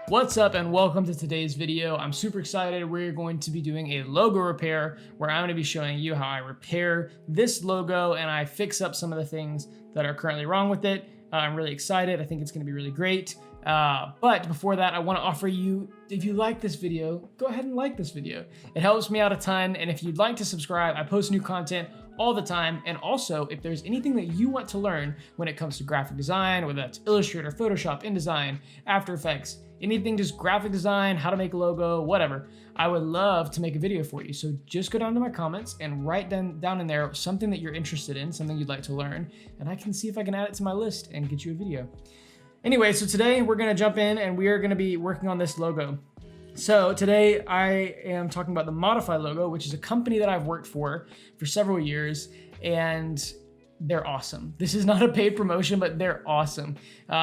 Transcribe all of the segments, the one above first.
What's up and welcome to today's video. I'm super excited. We're going to be doing a logo repair where I'm going to be showing you how I repair this logo and I fix up some of the things that are currently wrong with it. I'm really excited. I think it's going to be really great. But before that, I want to offer you, if you like this video, go ahead and like this video. It helps me out a ton. And if you'd like to subscribe, I post new content all the time. And also, if there's anything that you want to learn when it comes to graphic design, whether that's Illustrator, Photoshop, InDesign, After Effects, anything just graphic design, how to make a logo, whatever, I would love to make a video for you. So just go down to my comments and write down in there something that you're interested in, something you'd like to learn, and I can see if I can add it to my list and get you a video. Anyway, so today we're gonna jump in and we are gonna be working on this logo. So today I am talking about the Modiphy logo, which is a company that I've worked for several years, and they're awesome. This is not a paid promotion, but they're awesome.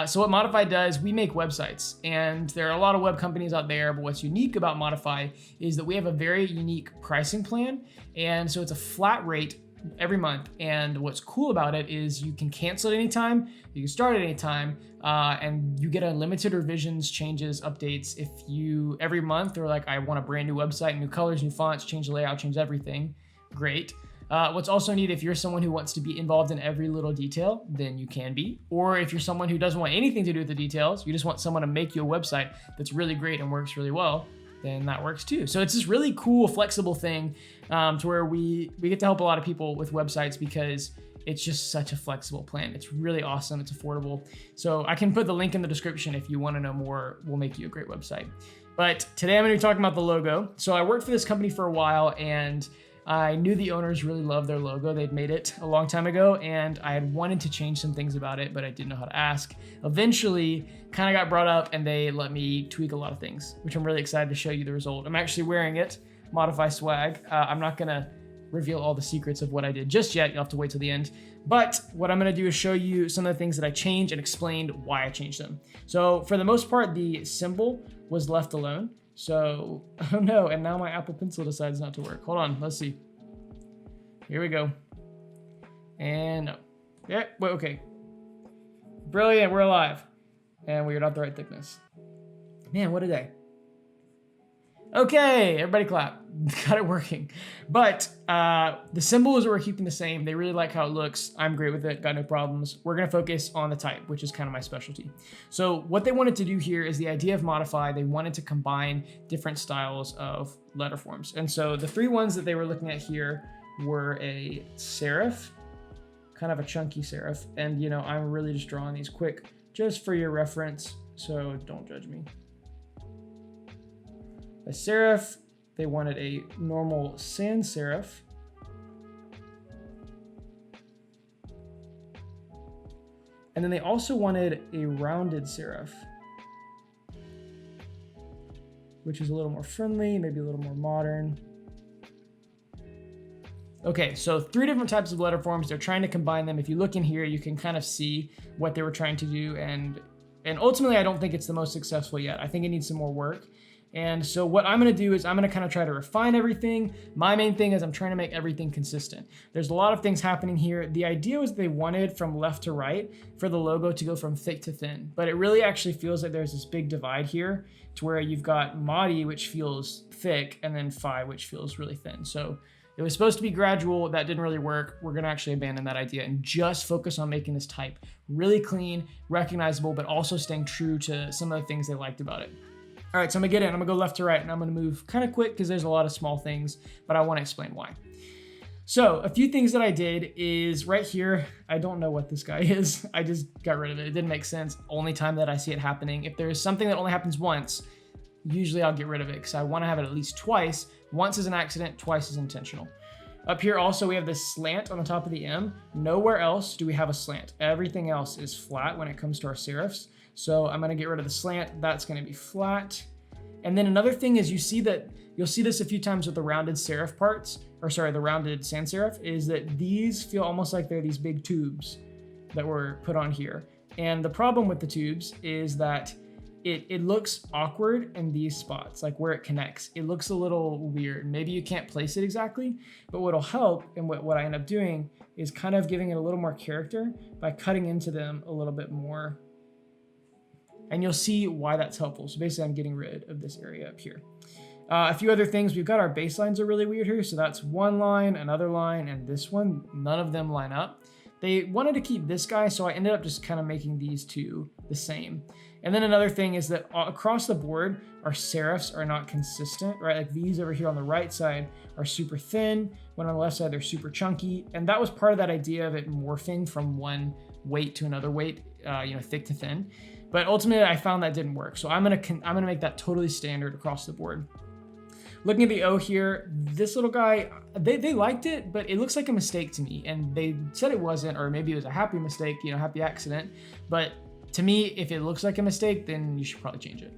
So what Modiphy does, we make websites, and there are a lot of web companies out there, but what's unique about Modiphy is that we have a very unique pricing plan. And so it's a flat rate every month. And what's cool about it is you can cancel at any time, you can start at any time, and you get unlimited revisions, changes, updates. If you, every month, or like, I want a brand new website, new colors, new fonts, change the layout, change everything, great. What's also neat, if you're someone who wants to be involved in every little detail, then you can be. Or if you're someone who doesn't want anything to do with the details, you just want someone to make you a website that's really great and works really well, then that works too. So it's this really cool, flexible thing to where we get to help a lot of people with websites because it's just such a flexible plan. It's really awesome. It's affordable. So I can put the link in the description if you want to know more. We'll make you a great website. But today I'm going to be talking about the logo. So I worked for this company for a while, and I knew the owners really loved their logo. They'd made it a long time ago, and I had wanted to change some things about it, but I didn't know how to ask. Eventually, kind of got brought up, and they let me tweak a lot of things, which I'm really excited to show you the result. I'm actually wearing it, Modiphy swag. I'm not gonna reveal all the secrets of what I did just yet. You'll have to wait till the end. But what I'm gonna do is show you some of the things that I changed and explained why I changed them. So for the most part, the symbol was left alone. So, oh no, and now my Apple Pencil decides not to work. Hold on, let's see. Here we go. And no. Yeah, wait, okay. Brilliant, we're alive. And we are not the right thickness. Man, what a day. Okay, everybody clap. Got it working. But the symbols we're keeping the same. They really like how it looks. I'm great with it, got no problems. We're gonna focus on the type, which is kind of my specialty. So what they wanted to do here is the idea of Modiphy. They wanted to combine different styles of letter forms. And so the three ones that they were looking at here were a serif, kind of a chunky serif. And you know, I'm really just drawing these quick just for your reference, so don't judge me. A serif, they wanted a normal sans serif, and then they also wanted a rounded serif, which is a little more friendly, maybe a little more modern. Okay, so three different types of letter forms. They're trying to combine them. If you look in here, you can kind of see what they were trying to do, and ultimately, I don't think it's the most successful yet. I think it needs some more work. And so what I'm gonna do is I'm gonna kind of try to refine everything. My main thing is I'm trying to make everything consistent. There's a lot of things happening here. The idea was they wanted from left to right for the logo to go from thick to thin, but it really actually feels like there's this big divide here to where you've got Modi, which feels thick, and then Phi, which feels really thin. So it was supposed to be gradual. That didn't really work. We're gonna actually abandon that idea and just focus on making this type really clean, recognizable, but also staying true to some of the things they liked about it. All right, so I'm gonna get in, I'm gonna go left to right, and I'm gonna move kind of quick because there's a lot of small things, but I wanna explain why. So a few things that I did is right here, I don't know what this guy is. I just got rid of it. It didn't make sense. Only time that I see it happening. If there's something that only happens once, usually I'll get rid of it because I wanna have it at least twice. Once is an accident, twice is intentional. Up here also, we have this slant on the top of the M. Nowhere else do we have a slant. Everything else is flat when it comes to our serifs. So I'm gonna get rid of the slant. That's gonna be flat. And then another thing is you'll see this a few times with the rounded serif parts, or sorry, the rounded sans serif, is that these feel almost like they're these big tubes that were put on here. And the problem with the tubes is that it looks awkward in these spots, like where it connects. It looks a little weird. Maybe you can't place it exactly, but what'll help, and what I end up doing, is kind of giving it a little more character by cutting into them a little bit more And you'll see why that's helpful. So basically I'm getting rid of this area up here. A few other things, we've got our baselines are really weird here. So that's one line, another line, and this one, none of them line up. They wanted to keep this guy, so I ended up just kind of making these two the same. And then another thing is that across the board, our serifs are not consistent, right? Like these over here on the right side are super thin, when on the left side they're super chunky. And that was part of that idea of it morphing from one weight to another weight, thick to thin. But ultimately I found that didn't work. So I'm gonna make that totally standard across the board. Looking at the O here, this little guy, they liked it, but it looks like a mistake to me. And they said it wasn't, or maybe it was a happy mistake, happy accident. But to me, if it looks like a mistake, then you should probably change it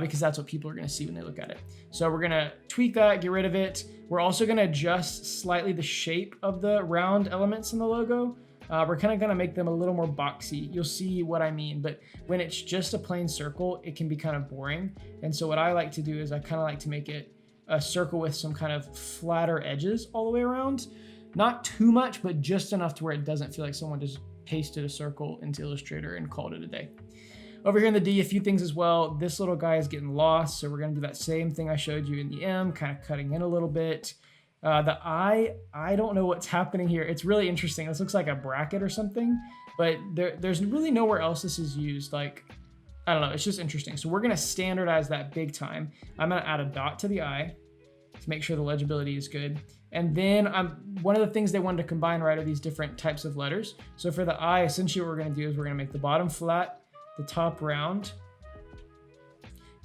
because that's what people are gonna see when they look at it. So we're gonna tweak that, get rid of it. We're also gonna adjust slightly the shape of the round elements in the logo. We're kind of gonna make them a little more boxy. You'll see what I mean, but when it's just a plain circle, it can be kind of boring. And so what I like to do is I kind of like to make it a circle with some kind of flatter edges all the way around. Not too much, but just enough to where it doesn't feel like someone just pasted a circle into Illustrator and called it a day. Over here in the D, a few things as well. This little guy is getting lost, so we're gonna do that same thing I showed you in the M, kind of cutting in a little bit. The I don't know what's happening here. It's really interesting. This looks like a bracket or something, but there's really nowhere else this is used. Like, I don't know, it's just interesting. So we're gonna standardize that big time. I'm gonna add a dot to the I to make sure the legibility is good. And then one of the things they wanted to combine, right, are these different types of letters. So for the I, essentially what we're gonna do is we're gonna make the bottom flat, the top round,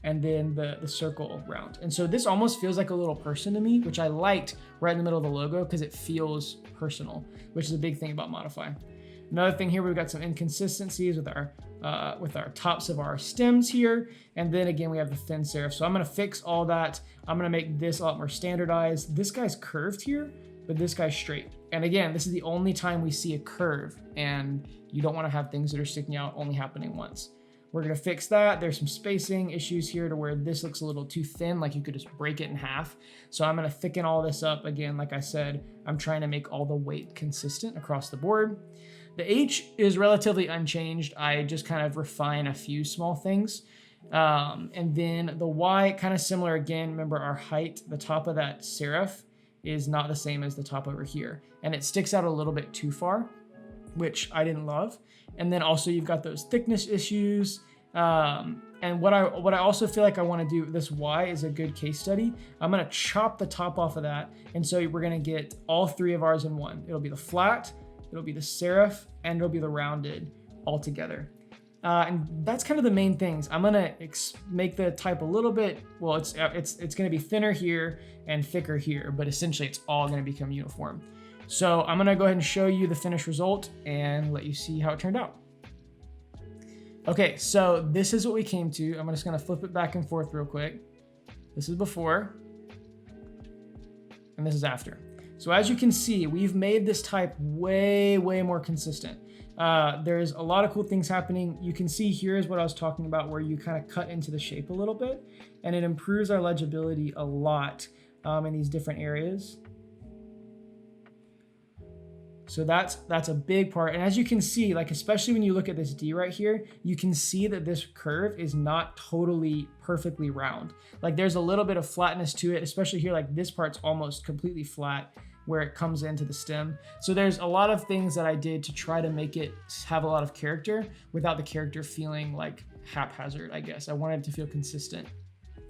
and then the circle round. And so this almost feels like a little person to me, which I liked right in the middle of the logo because it feels personal, which is a big thing about Modiphy. Another thing here, we've got some inconsistencies with our tops of our stems here. And then again, we have the thin serif. So I'm gonna fix all that. I'm gonna make this a lot more standardized. This guy's curved here, but this guy's straight. And again, this is the only time we see a curve, and you don't wanna have things that are sticking out only happening once. We're gonna fix that. There's some spacing issues here to where this looks a little too thin, like you could just break it in half. So I'm gonna thicken all this up. Again, like I said, I'm trying to make all the weight consistent across the board. The H is relatively unchanged. I just kind of refine a few small things. And then the Y, kind of similar again. Remember our height, the top of that serif is not the same as the top over here. And it sticks out a little bit too far, which I didn't love. And then also you've got those thickness issues. And what I also feel like I want to do, this Y is a good case study. I'm going to chop the top off of that. And so we're going to get all three of ours in one. It'll be the flat, it'll be the serif, and it'll be the rounded all together. And that's kind of the main things. I'm gonna make the type a little bit, well, it's gonna be thinner here and thicker here, but essentially it's all gonna become uniform. So I'm gonna go ahead and show you the finished result and let you see how it turned out. Okay, so this is what we came to. I'm just gonna flip it back and forth real quick. This is before, and this is after. So as you can see, we've made this type way, way more consistent. There's a lot of cool things happening. You can see here is what I was talking about, where you kind of cut into the shape a little bit, and it improves our legibility a lot in these different areas. So that's a big part. And as you can see, like, especially when you look at this D right here, you can see that this curve is not totally perfectly round. Like, there's a little bit of flatness to it, especially here, like this part's almost completely flat where it comes into the stem. So there's a lot of things that I did to try to make it have a lot of character without the character feeling like haphazard, I guess. I wanted it to feel consistent.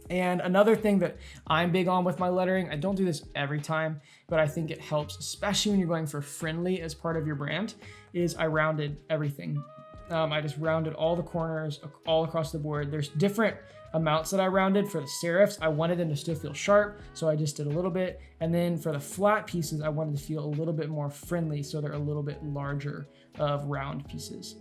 And another thing that I'm big on with my lettering, I don't do this every time, but I think it helps, especially when you're going for friendly as part of your brand, is I rounded everything. I just rounded all the corners all across the board. There's different amounts that I rounded. For the serifs, I wanted them to still feel sharp, so I just did a little bit. And then for the flat pieces, I wanted to feel a little bit more friendly, so they're a little bit larger of round pieces.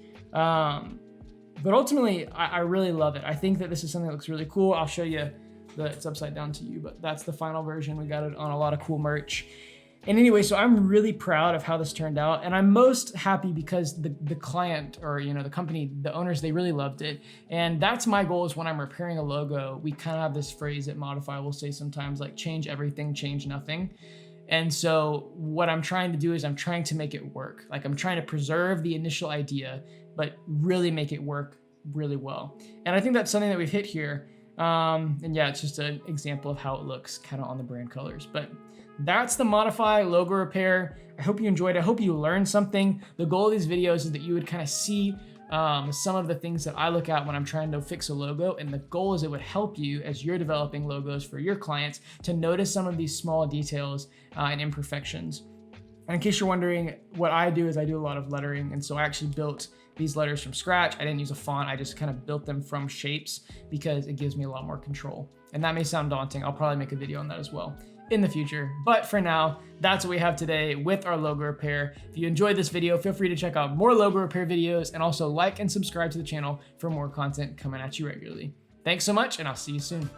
But ultimately, I really love it. I think that this is something that looks really cool. I'll show you, it's upside down to you, but that's the final version. We got it on a lot of cool merch. And anyway, so I'm really proud of how this turned out. And I'm most happy because the client, or the company, the owners, they really loved it. And that's my goal, is when I'm repairing a logo, we kind of have this phrase at Modiphy, we'll say sometimes, like, change everything, change nothing. And so what I'm trying to do is I'm trying to make it work. Like, I'm trying to preserve the initial idea, but really make it work really well. And I think that's something that we've hit here. And yeah, it's just an example of how it looks kind of on the brand colors. But that's the Modiphy logo repair. I hope you enjoyed it. I hope you learned something. The goal of these videos is that you would kind of see some of the things that I look at when I'm trying to fix a logo. And the goal is it would help you as you're developing logos for your clients to notice some of these small details and imperfections. And in case you're wondering, what I do is I do a lot of lettering. And so I actually built these letters from scratch. I didn't use a font. I just kind of built them from shapes because it gives me a lot more control. And that may sound daunting. I'll probably make a video on that as well in the future. But for now, that's what we have today with our logo repair. If you enjoyed this video, feel free to check out more logo repair videos and also like and subscribe to the channel for more content coming at you regularly. Thanks so much, and I'll see you soon.